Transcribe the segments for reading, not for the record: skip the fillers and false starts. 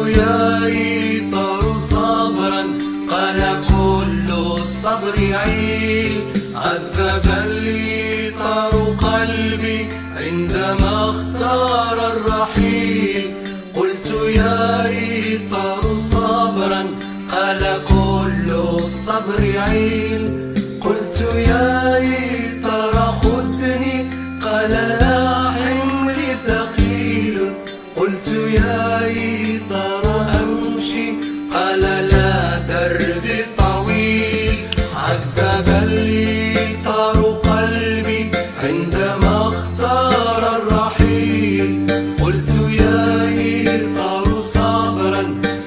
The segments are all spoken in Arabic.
يا إيطار صبرا، قال كل الصبر عيل. عذب الإيطار قلبي عندما اختار الرحيل. قلت يا إيطار صبرا، قال كل الصبر عيل. قلت يا إيطار خذني، قال لا حملي ثقيل. قلت يا إيطار أمشي، قال لا دربي طويل. عذب الإيطار قلبي عندما اختار الرحيل. قلت يا إيطار صبرا،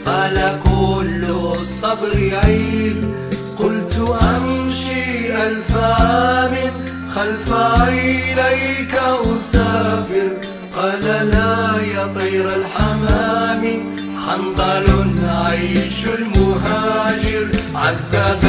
قال كل الصبر عيل. قلت أمشي 1000 عام خلف عينيك أسافر، قال لا يا طير الحمام، حنظل عيش المهاجر. عذب